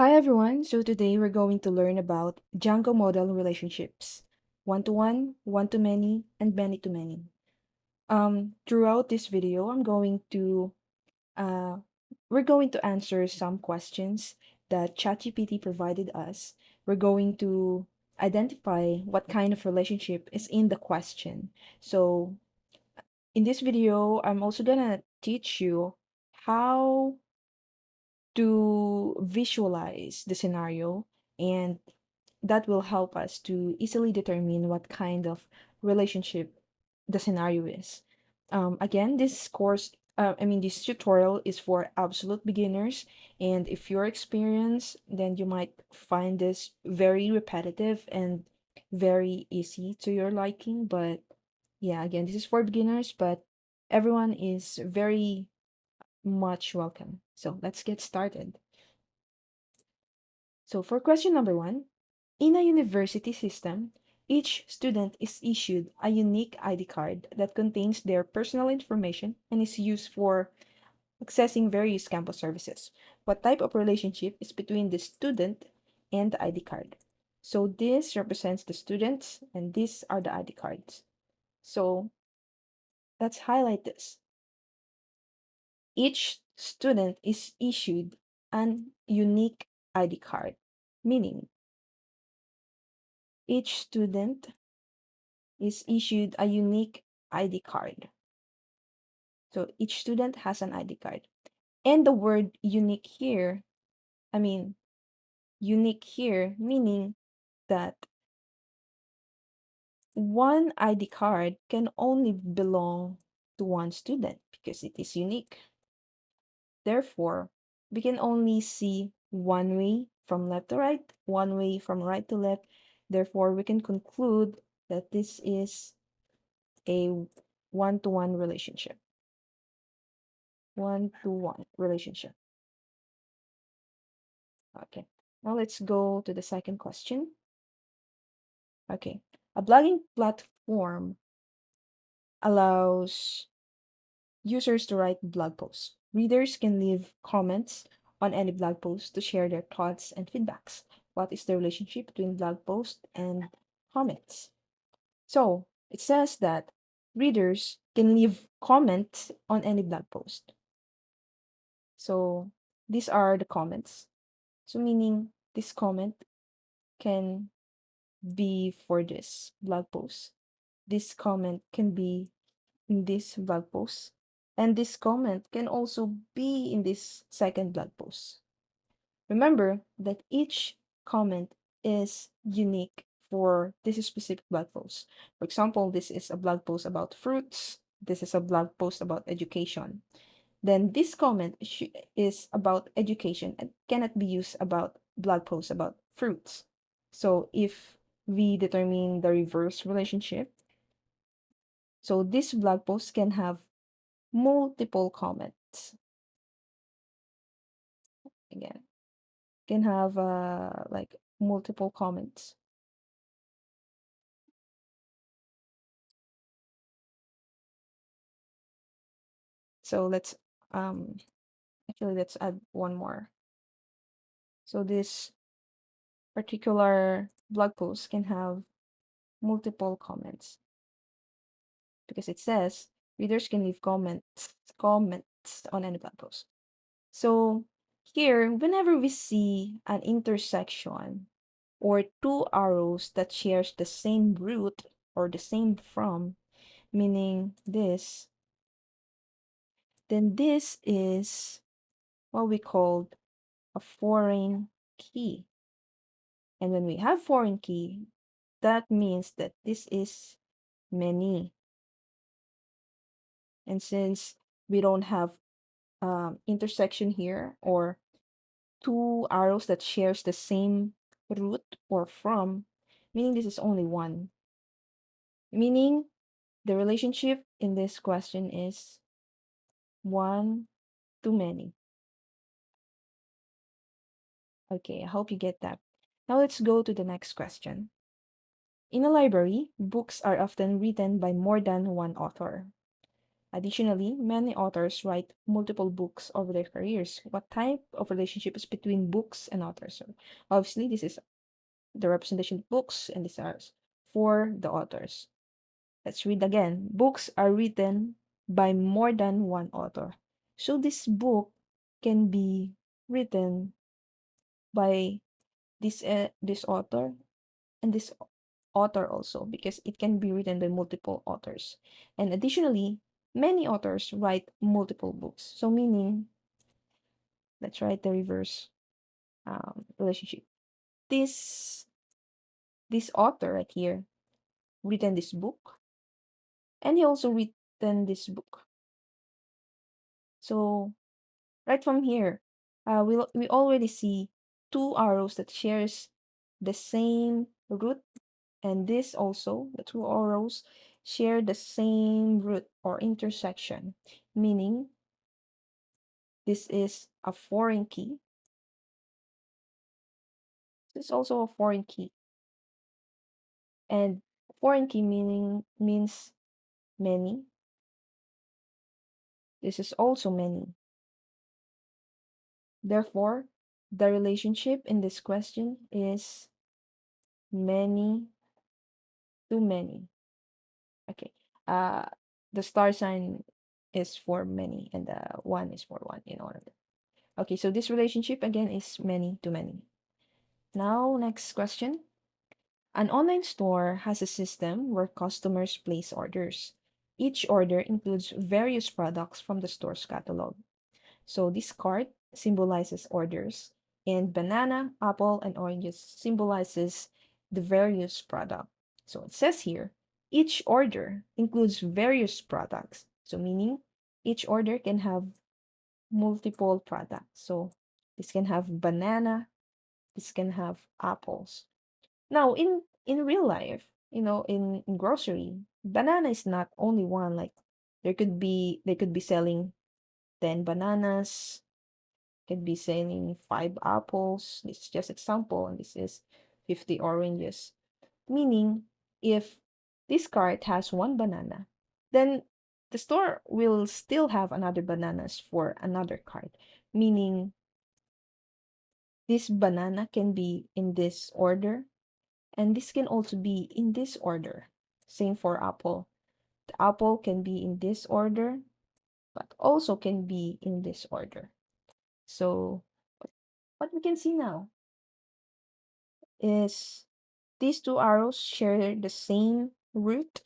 Hi everyone. So today we're going to learn about Django model relationships. One-to-one, one-to-many, and many-to-many. Throughout this video, uh we're going to answer some questions that ChatGPT provided us. We're going to identify what kind of relationship is in the question. So in this video, I'm also gonna teach you how to visualize the scenario, and that will help us to easily determine what kind of relationship the scenario is. Again, this tutorial is for absolute beginners, and if you're experienced, then you might find this very repetitive and very easy to your liking. But yeah, again, this is for beginners, but everyone is very much welcome. So let's get started. So for question number one, in a university system, each student is issued a unique ID card that contains their personal information and is used for accessing various campus services. What type of relationship is between the student and the ID card? So this represents the students and these are the ID cards. So let's highlight this. Each student is issued an unique ID card, meaning each student is issued a unique ID card. So each student has an ID card. And the word unique here, I mean, unique here, meaning that one ID card can only belong to one student because it is unique. Therefore, we can only see one way from left to right, one way from right to left. Therefore, we can conclude that this is a one-to-one relationship. One-to-one relationship. Okay. Now let's go to the second question. Okay. A blogging platform allows users to write blog posts. Readers can leave comments on any blog post to share their thoughts and feedbacks. What is the relationship between blog post and comments? So it says that readers can leave comments on any blog post. So these are the comments. So meaning this comment can be for this blog post. This comment can be in this blog post. And this comment can also be in this second blog post. Remember that each comment is unique for this specific blog post. For example, this is a blog post about fruits. This is a blog post about education. Then this comment is about education and cannot be used about blog posts about fruits. So if we determine the reverse relationship, so this blog post can have multiple comments. Again, can have like multiple comments. So let's add one more. So this particular blog post can have multiple comments because it says readers can leave comments on any blog post. So here, whenever we see an intersection or two arrows that shares the same root or the same from, meaning this, then this is what we called a foreign key. And when we have foreign key, that means that this is many. And since we don't have intersection here or two arrows that shares the same root or from, meaning this is only one. Meaning the relationship in this question is one to many. Okay, I hope you get that. Now let's go to the next question. In a library, books are often written by more than one author. Additionally, many authors write multiple books over their careers. What type of relationship is between books and authors? So obviously, this is the representation of books, and these are for the authors. Let's read again. Books are written by more than one author. So this book can be written by this author and this author also, because it can be written by multiple authors. And additionally, many authors write multiple books. So meaning, let's write the reverse relationship. This author right here written this book, and he also written this book. So right from here, we already see two arrows that shares the same root, and this also, the two arrows share the same root or intersection, meaning this is a foreign key. This is also a foreign key, and foreign key meaning means many. This is also many. Therefore, the relationship in this question is many to many. Okay. Uh, the star sign is for many, and the one is for one in order. Okay, so this relationship again is many to many. Now, next question. An online store has a system where customers place orders. Each order includes various products from the store's catalog. So this card symbolizes orders, and banana, apple, and oranges symbolizes the various product. So it says here, each order includes various products. So meaning each order can have multiple products. So this can have banana, this can have apples. Now in real life, in grocery, banana is not only one. Like they could be selling 10 bananas, could be selling 5 apples. This is just example, and this is 50 oranges. Meaning, if this cart has one banana, then the store will still have another bananas for another cart. Meaning, this banana can be in this order, and this can also be in this order. Same for apple. The apple can be in this order, but also can be in this order. So, what we can see now is these two arrows share the same root,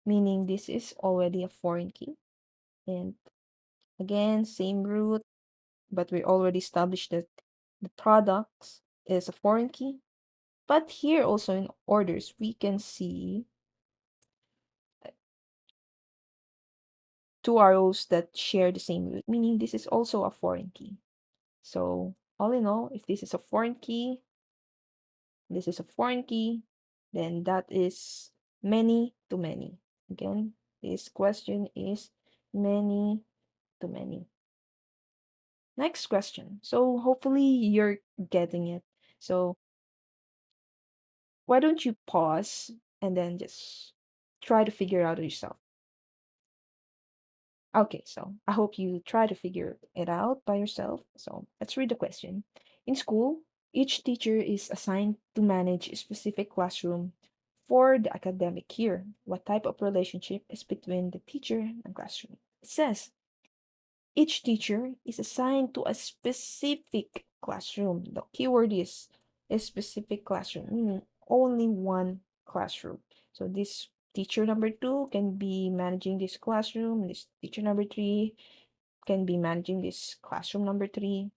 meaning this is already a foreign key. And again, same root, but we already established that the products is a foreign key. But here also in orders, we can see two arrows that share the same root, meaning this is also a foreign key. So all in all, if this is a foreign key, this is a foreign key, then that is many to many. Again, this question is many to many. Next question. So hopefully you're getting it. So why don't you pause and then just try to figure out yourself. Okay, so I hope you try to figure it out by yourself. So let's read the question. In school, each teacher is assigned to manage a specific classroom for the academic year. What type of relationship is between the teacher and classroom? It says each teacher is assigned to a specific classroom. The keyword is a specific classroom, meaning only one classroom. So this teacher number 2 can be managing this classroom. This teacher number 3 can be managing this classroom number 3.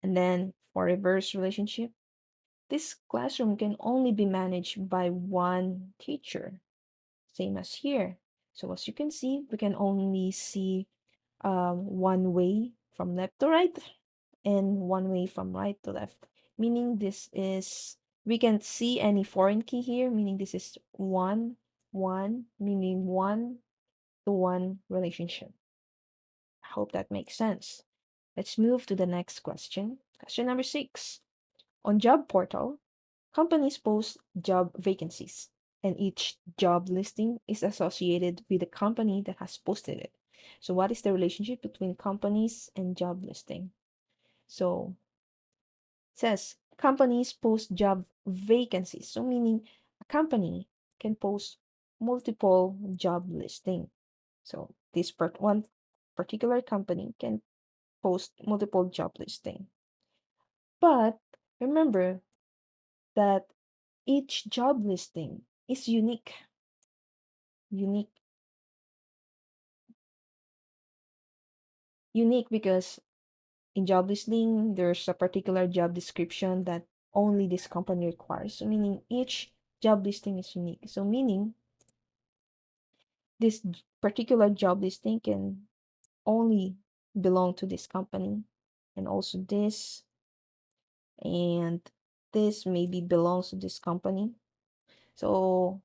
And then for reverse relationship, this classroom can only be managed by one teacher, same as here. So as you can see, we can only see one way from left to right and one way from right to left. Meaning this is, we can't see any foreign key here, meaning this is one, one, meaning one to one relationship. I hope that makes sense. Let's move to the next question. Question number 6. On job portal, companies post job vacancies. and each job listing is associated with the company that has posted it. So what is the relationship between companies and job listing? So it says companies post job vacancies. So meaning a company can post multiple job listing. So this one particular company can post multiple job listing. But remember that each job listing is unique. Unique. Unique because in job listing, there's a particular job description that only this company requires. So meaning each job listing is unique. So meaning this particular job listing can only belong to this company, and also this and this maybe belongs to this company. So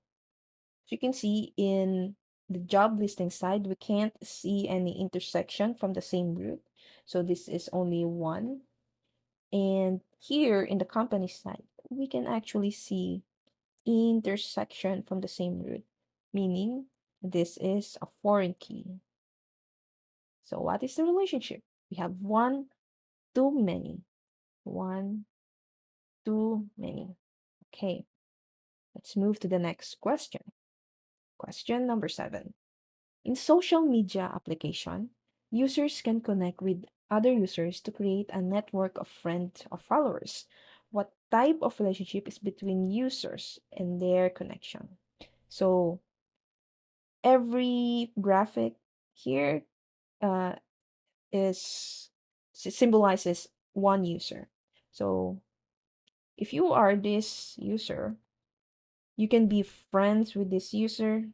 as you can see in the job listing side, we can't see any intersection from the same root. So this is only one. And here in the company side, we can actually see intersection from the same root, meaning this is a foreign key. So what is the relationship? We have one, too many. One, too many. Okay, let's move to the next question. Question number 7. In social media application, users can connect with other users to create a network of friends or followers. What type of relationship is between users and their connection? So every graphic here uh, is symbolizes one user. So if you are this user, you can be friends with this user.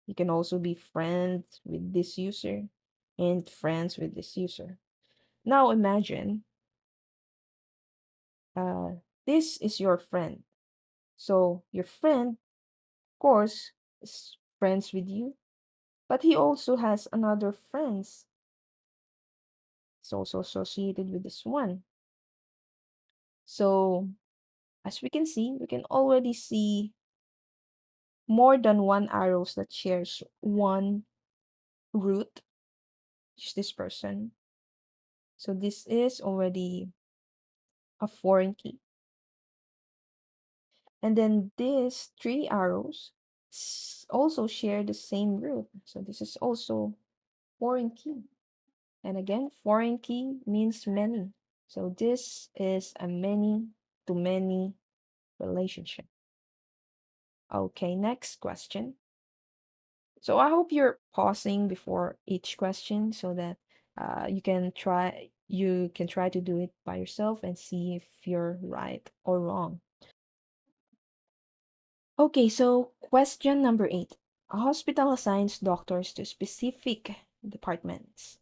You can also be friends with this user and friends with this user. Now imagine uh, this is your friend. So your friend, of course, is friends with you, but he also has another friends. It's also associated with this one. So as we can see, we can already see more than one arrows that shares one root, which is this person. So this is already a foreign key. And then these three arrows also share the same root. So this is also foreign key. And again, foreign key means many. So this is a many to many relationship. Okay, next question. So I hope you're pausing before each question so that you can try to do it by yourself and see if you're right or wrong. Okay, so question number 8. A hospital assigns doctors to specific departments.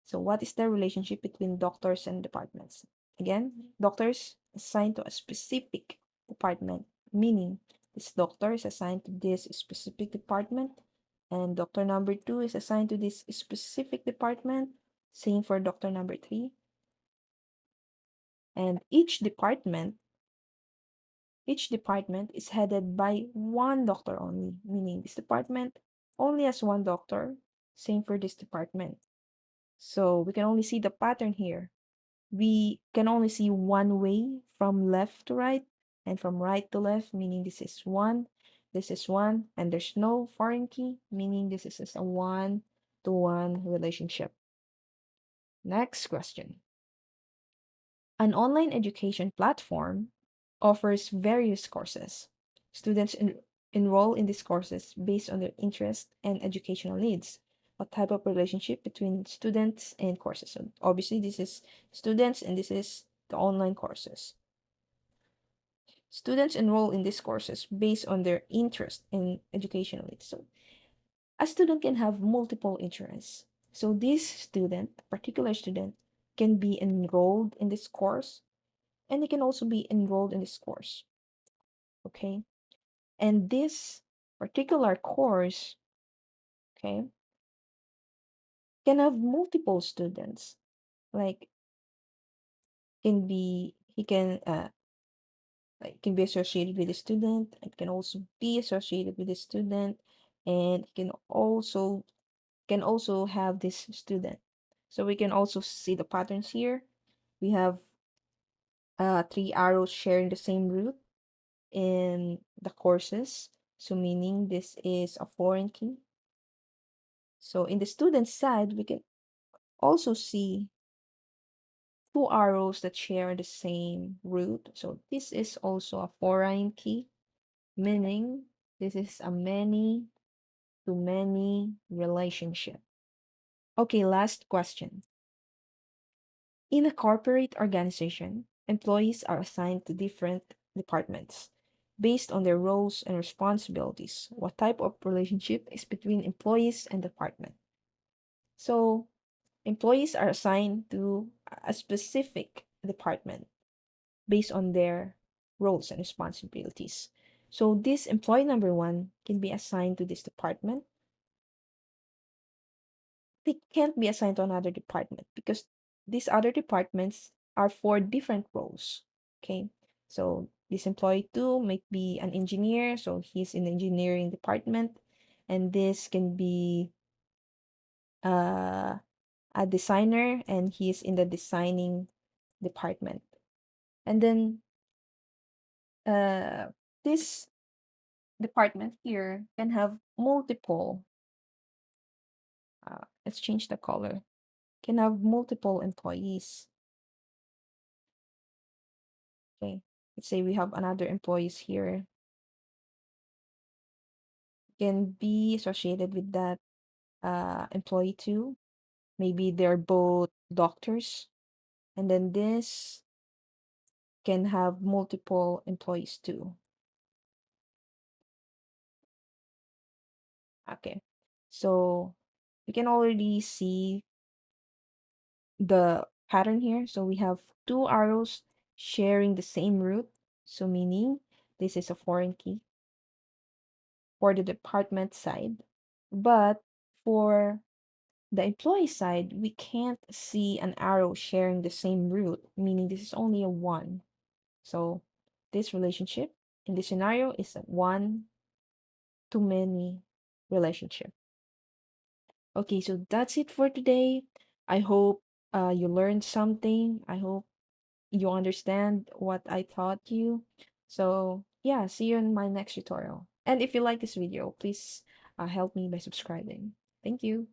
So what is the relationship between doctors and departments? Again, doctors assigned to a specific department, meaning this doctor is assigned to this specific department, and doctor number 2 is assigned to this specific department. Same for doctor number 3. And each department is headed by one doctor only, meaning this department only has one doctor. Same for this department. So we can only see the pattern here. We can only see one way from left to right and from right to left, meaning this is one, and there's no foreign key, meaning this is a one-to-one relationship. Next question. An online education platform offers various courses. Students enroll in these courses based on their interest and educational needs. What type of relationship between students and courses? So obviously, this is students and this is the online courses. Students enroll in these courses based on their interest and educational needs. So a student can have multiple interests. So this student, particular student, can be enrolled in this course and they can also be enrolled in this course. Okay. And this particular course, okay, can have multiple students. Like he can Like, it can be associated with a student. It can also be associated with a student, and it can also have this student. So we can also see the patterns here. We have three arrows sharing the same root in the courses. So meaning this is a foreign key. So in the student side, we can also see two arrows that share the same root. So this is also a foreign key, meaning this is a many to many relationship. Okay, last question. In a corporate organization, employees are assigned to different departments based on their roles and responsibilities. What type of relationship is between employees and department? So, employees are assigned to a specific department based on their roles and responsibilities. So, this employee number one can be assigned to this department. They can't be assigned to another department because these other departments are for different roles. Okay. So this employee two might be an engineer, so he's in the engineering department, and this can be uh, a designer, and he's in the designing department. And then uh, this department here can have multiple. Let's change the color. Can have multiple employees. Okay, let's say we have another employees here, can be associated with that employee too. Maybe they're both doctors, and then this can have multiple employees too. Okay, so we can already see the pattern here. So we have two arrows sharing the same root, so meaning this is a foreign key for the department side. But for the employee side, we can't see an arrow sharing the same root, meaning this is only a one. So this relationship in this scenario is a one to many relationship. Okay, so that's it for today. I hope you learned something. I hope you understand what I taught you. So yeah, see you in my next tutorial. And if you like this video, please help me by subscribing. Thank you.